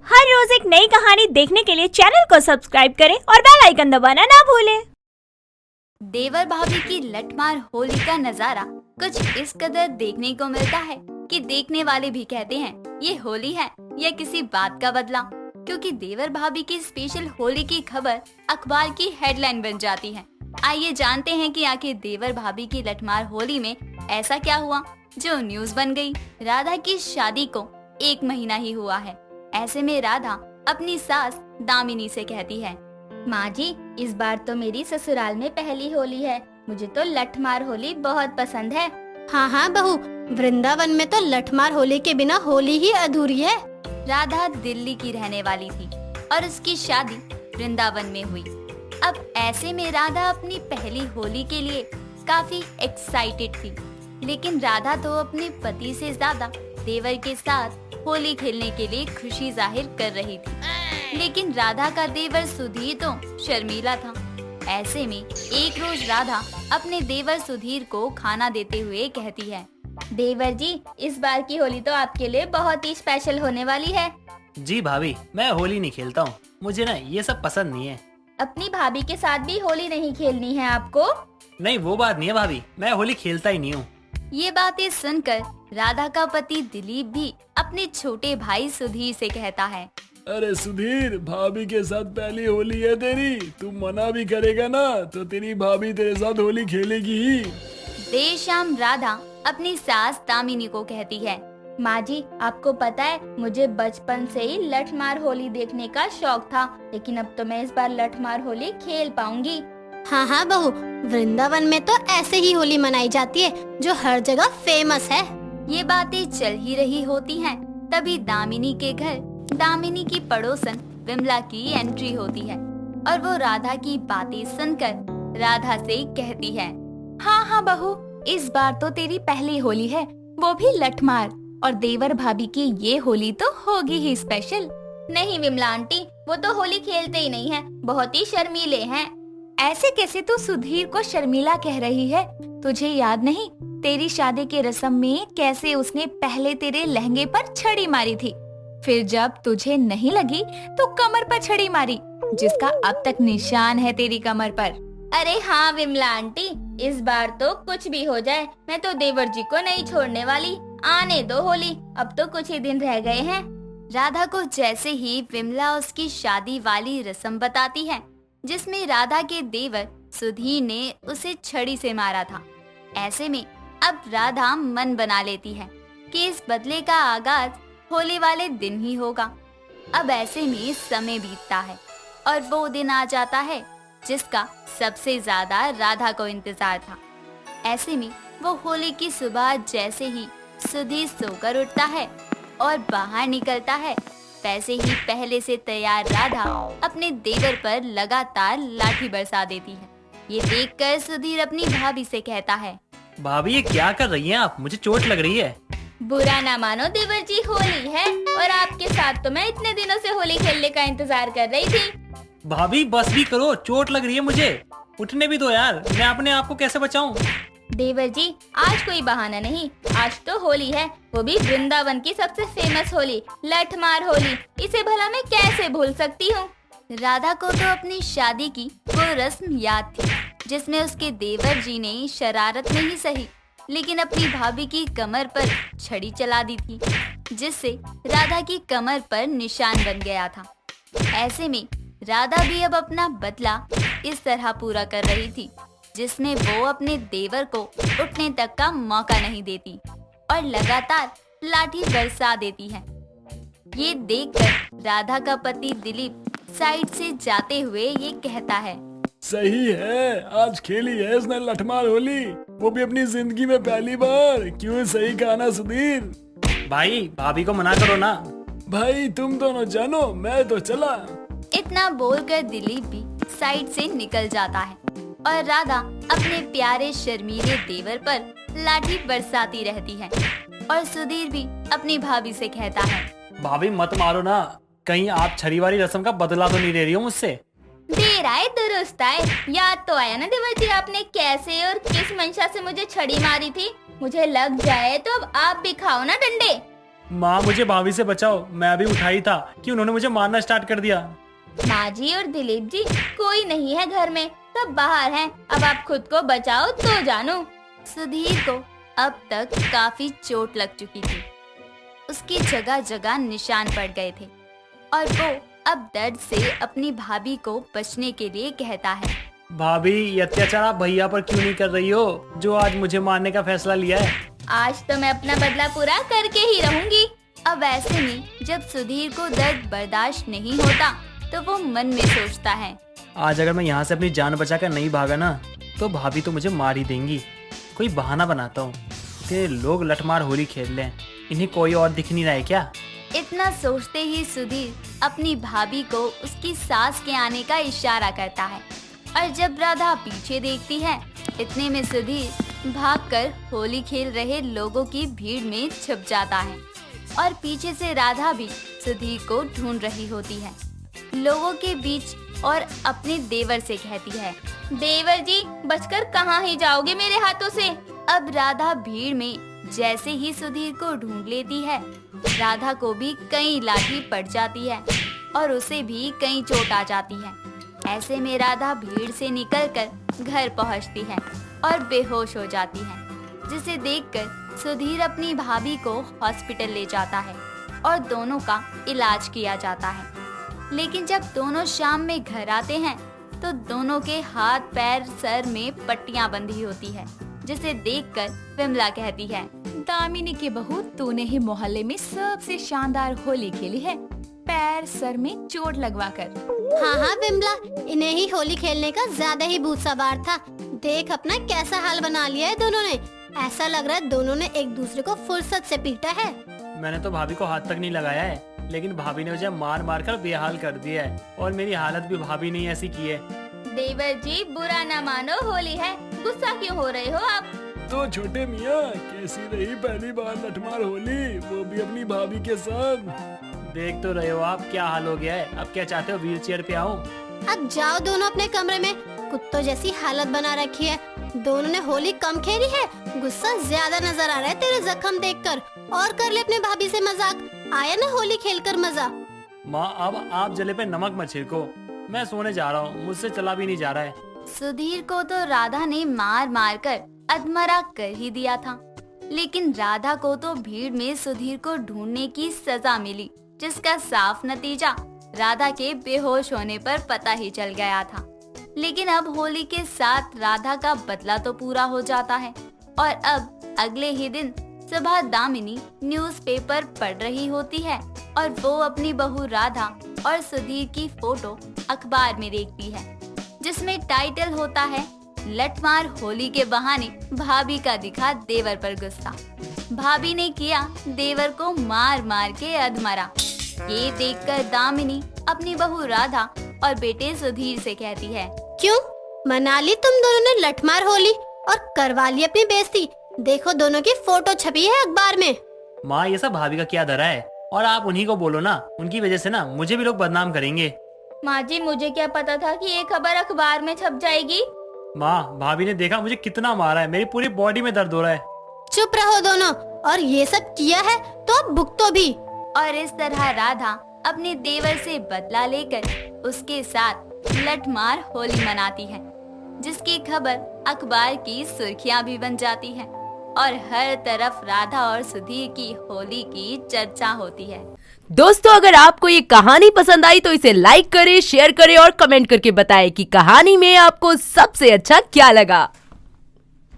हर रोज एक नई कहानी देखने के लिए चैनल को सब्सक्राइब करें और बेल आइकन दबाना ना भूलें। देवर भाभी की लठमार होली का नजारा कुछ इस कदर देखने को मिलता है कि देखने वाले भी कहते हैं ये होली है या किसी बात का बदला, क्योंकि देवर भाभी की स्पेशल होली की खबर अखबार की हेडलाइन बन जाती है। आइए जानते हैं कि आखिर देवर भाभी की लठमार होली में ऐसा क्या हुआ जो न्यूज बन गई। राधा की शादी को 1 महीना ही हुआ है। ऐसे में राधा अपनी सास दामिनी से कहती है, माँ जी, इस बार तो मेरी ससुराल में पहली होली है। मुझे तो लठमार होली बहुत पसंद है। हाँ बहू, वृंदावन में तो लठमार होली के बिना होली ही अधूरी है। राधा दिल्ली की रहने वाली थी और उसकी शादी वृंदावन में हुई। अब ऐसे में राधा अपनी पहली होली के लिए काफी एक्साइटेड थी, लेकिन राधा तो अपने पति से ज्यादा देवर के साथ होली खेलने के लिए खुशी जाहिर कर रही थी। लेकिन राधा का देवर सुधीर तो शर्मीला था। ऐसे में एक रोज राधा अपने देवर सुधीर को खाना देते हुए कहती है, देवर जी, इस बार की होली तो आपके लिए बहुत ही स्पेशल होने वाली है। जी भाभी, मैं होली नहीं खेलता हूँ, मुझे ना ये सब पसंद नहीं है। अपनी भाभी के साथ भी होली नहीं खेलनी है आपको? नहीं, वो बात नहीं है भाभी, मैं होली खेलता ही नहीं हूँ। ये बातें सुनकर राधा का पति दिलीप भी अपने छोटे भाई सुधीर से कहता है, अरे सुधीर, भाभी के साथ पहली होली है तेरी, तू मना भी करेगा ना तो तेरी भाभी तेरे साथ होली खेलेगी ही। देर शाम राधा अपनी सास दामिनी को कहती है, माँ जी, आपको पता है मुझे बचपन से ही लठमार होली देखने का शौक था, लेकिन अब तो मैं इस बार लठमार होली खेल पाऊंगी। हाँ बहू, वृंदावन में तो ऐसे ही होली मनाई जाती है जो हर जगह फेमस है। ये बातें चल ही रही होती हैं, तभी दामिनी के घर दामिनी की पड़ोसन विमला की एंट्री होती है और वो राधा की बातें सुनकर राधा से कहती है, हाँ बहू, इस बार तो तेरी पहली होली है, वो भी लठमार, और देवर भाभी की ये होली तो होगी ही स्पेशल। नहीं विमला आंटी, वो तो होली खेलते ही नहीं है, बहुत ही शर्मीले हैं। ऐसे कैसे तू सुधीर को शर्मीला कह रही है? तुझे याद नहीं तेरी शादी के रस्म में कैसे उसने पहले तेरे लहंगे पर छड़ी मारी थी, फिर जब तुझे नहीं लगी तो कमर पर छड़ी मारी, जिसका अब तक निशान है तेरी कमर पर। अरे हाँ विमला आंटी, इस बार तो कुछ भी हो जाए, मैं तो देवर जी को नहीं छोड़ने वाली। आने दो होली, अब तो कुछ ही दिन रह गए हैं। राधा को जैसे ही विमला उसकी शादी वाली रस्म बताती है, जिसमें राधा के देवर सुधीर ने उसे छड़ी से मारा था। ऐसे में अब राधा मन बना लेती है कि इस बदले का आगाज होली वाले दिन ही होगा। अब ऐसे में समय बीतता है और वो दिन आ जाता है जिसका सबसे ज्यादा राधा को इंतजार था। ऐसे में वो होली की सुबह जैसे ही सुधीर सोकर उठता है और बाहर निकलता है, वैसे ही पहले से तैयार राधा अपने देवर पर लगातार लाठी बरसा देती है। ये देखकर सुधीर अपनी भाभी से कहता है, भाभी ये क्या कर रही हैं आप? मुझे चोट लग रही है। बुरा ना मानो देवर जी, होली है और आपके साथ तो मैं इतने दिनों से होली खेलने का इंतजार कर रही थी। भाभी बस भी करो, चोट लग रही है मुझे, उठने भी दो यार, मैं अपने आप को कैसे बचाऊं? देवर जी, आज कोई बहाना नहीं, आज तो होली है, वो भी वृंदावन की सबसे फेमस होली, लठमार होली। इसे भला मैं कैसे भूल सकती हूँ। राधा को तो अपनी शादी की वो रस्म याद थी जिसमें उसके देवर जी ने शरारत में ही सही, लेकिन अपनी भाभी की कमर पर छड़ी चला दी थी, जिससे राधा की कमर पर निशान बन गया था। ऐसे में राधा भी अब अपना बदला इस तरह पूरा कर रही थी जिसमें वो अपने देवर को उठने तक का मौका नहीं देती और लगातार लाठी बरसा देती है। ये देखकर राधा का पति दिलीप साइड से जाते हुए ये कहता है, सही है, आज खेली है इसने लठमार होली, वो भी अपनी जिंदगी में पहली बार। क्यों सही कहा ना सुधीर? भाई भाभी को मना करो ना। भाई तुम दोनों जानो, मैं तो चला। इतना बोलकर दिलीप भी साइड से निकल जाता है और राधा अपने प्यारे शर्मीले देवर पर लाठी बरसाती रहती है और सुधीर भी अपनी भाभी से कहता है, भाभी मत मारो ना, कहीं आप छड़ी वाली रस्म का बदला तो नहीं ले रही हो मुझसे? देर आए दुरुस्त आए, याद तो आया ना देवर जी, आपने कैसे और किस मंशा से मुझे छड़ी मारी थी। मुझे लग जाए तो अब आप भी खाओ ना डंडे। माँ मुझे भाभी से बचाओ, मैं अभी उठाई था कि उन्होंने मुझे मारना स्टार्ट कर दिया। माँ जी और दिलीप जी कोई नहीं है घर में, सब बाहर हैं। अब आप खुद को बचाओ तो जानो। सुधीर को अब तक काफी चोट लग चुकी थी। उसकी जगह जगह निशान पड़ गए थे और वो अब दर्द से अपनी भाभी को बचने के लिए कहता है, भाभी ये अत्याचार आप भैया पर क्यों नहीं कर रही हो, जो आज मुझे मारने का फैसला लिया है। आज तो मैं अपना बदला पूरा करके ही रहूंगी। अब ऐसे में जब सुधीर को दर्द बर्दाश्त नहीं होता तो वो मन में सोचता है, आज अगर मैं यहाँ से अपनी जान बचाकर नहीं भागा ना तो भाभी तो मुझे मार ही देंगी। कोई बहाना बनाता हूँ, इतने लोग लठमार होली खेल लें, इन्हें कोई और दिख नहीं रहा है क्या। इतना सोचते ही सुधीर अपनी भाभी को उसकी सास के आने का इशारा करता है और जब राधा पीछे देखती है इतने में सुधीर भागकर होली खेल रहे लोगों की भीड़ में छिप जाता है और पीछे से राधा भी सुधीर को ढूंढ रही होती है लोगों के बीच और अपने देवर से कहती है, देवर जी बचकर कहाँ ही जाओगे मेरे हाथों से। अब राधा भीड़ में जैसे ही सुधीर को ढूंढ लेती है, राधा को भी कई लाठी पड़ जाती है और उसे भी कई चोट आ जाती है। ऐसे में राधा भीड़ से निकलकर घर पहुंचती है और बेहोश हो जाती है, जिसे देखकर सुधीर अपनी भाभी को हॉस्पिटल ले जाता है और दोनों का इलाज किया जाता है। लेकिन जब दोनों शाम में घर आते हैं तो दोनों के हाथ पैर सर में पट्टियां बंधी होती है, जिसे देखकर विमला कहती है, दामिनी की बहू तूने ही मोहल्ले में सबसे शानदार होली खेली है, पैर सर में चोट लगवाकर। हाँ हाँ विमला, इन्हें ही होली खेलने का ज्यादा ही भूत सवार था। देख अपना कैसा हाल बना लिया है दोनों ने। ऐसा लग रहा है दोनों ने एक दूसरे को फुर्सत से पीटा है। मैंने तो भाभी को हाथ तक नहीं लगाया है, लेकिन भाभी ने मुझे मार मार कर बेहाल कर दिया है और मेरी हालत भी भाभी ने ऐसी की है। देवर जी बुरा ना मानो, होली है, गुस्सा क्यों हो रहे हो आप। तो छोटे मियाँ कैसी रही पहली बार लठमार होली, वो भी अपनी भाभी के साथ। देख तो रहे हो आप क्या हाल हो गया है। अब क्या चाहते हो, व्हील चेयर पे आऊं? अब जाओ दोनों अपने कमरे में। कुत्तों जैसी हालत बना रखी है। दोनों ने होली कम खेली है, गुस्सा ज्यादा नजर आ रहा है तेरे जख्म देखकर। और कर ले अपने भाभी से मजाक, आया ना होली खेलकर मजा। माँ अब आप जले पे नमक मत छिड़को, मैं सोने जा रहा हूँ, मुझसे चला भी नहीं जा रहा है। सुधीर को तो राधा ने मार मार कर अधमरा कर ही दिया था, लेकिन राधा को तो भीड़ में सुधीर को ढूंढने की सजा मिली, जिसका साफ नतीजा राधा के बेहोश होने पर पता ही चल गया था। लेकिन अब होली के साथ राधा का बदला तो पूरा हो जाता है और अब अगले ही दिन सुबह दामिनी न्यूज़पेपर पढ़ रही होती है और वो अपनी बहू राधा और सुधीर की फोटो अखबार में देखती है, जिसमें टाइटल होता है, लठमार होली के बहाने भाभी का दिखा देवर पर गुस्सा, भाभी ने किया देवर को मार मार के अधमरा। ये देखकर दामिनी अपनी बहू राधा और बेटे सुधीर से कहती है, क्यों मना ली तुम दोनों ने लठमार होली और करवा ली अपनी बेइज्जती। देखो दोनों की फोटो छपी है अखबार में। माँ ये सब भाभी का क्या धरा है, और आप उन्हीं को बोलो ना, उनकी वजह से ना मुझे भी लोग बदनाम करेंगे। माँ जी मुझे क्या पता था कि ये खबर अखबार में छप जाएगी। माँ भाभी ने देखा मुझे कितना मारा है, मेरी पूरी बॉडी में दर्द हो रहा है। चुप रहो दोनों, और ये सब किया है तो अब भुगतो भी। और इस तरह राधा अपने देवर से बदला लेकर उसके साथ लठमार होली मनाती है, जिसकी खबर अखबार की सुर्खियां भी बन जाती है और हर तरफ राधा और सुधीर की होली की चर्चा होती है। दोस्तों अगर आपको ये कहानी पसंद आई तो इसे लाइक करें, शेयर करें और कमेंट करके बताएं कि कहानी में आपको सबसे अच्छा क्या लगा।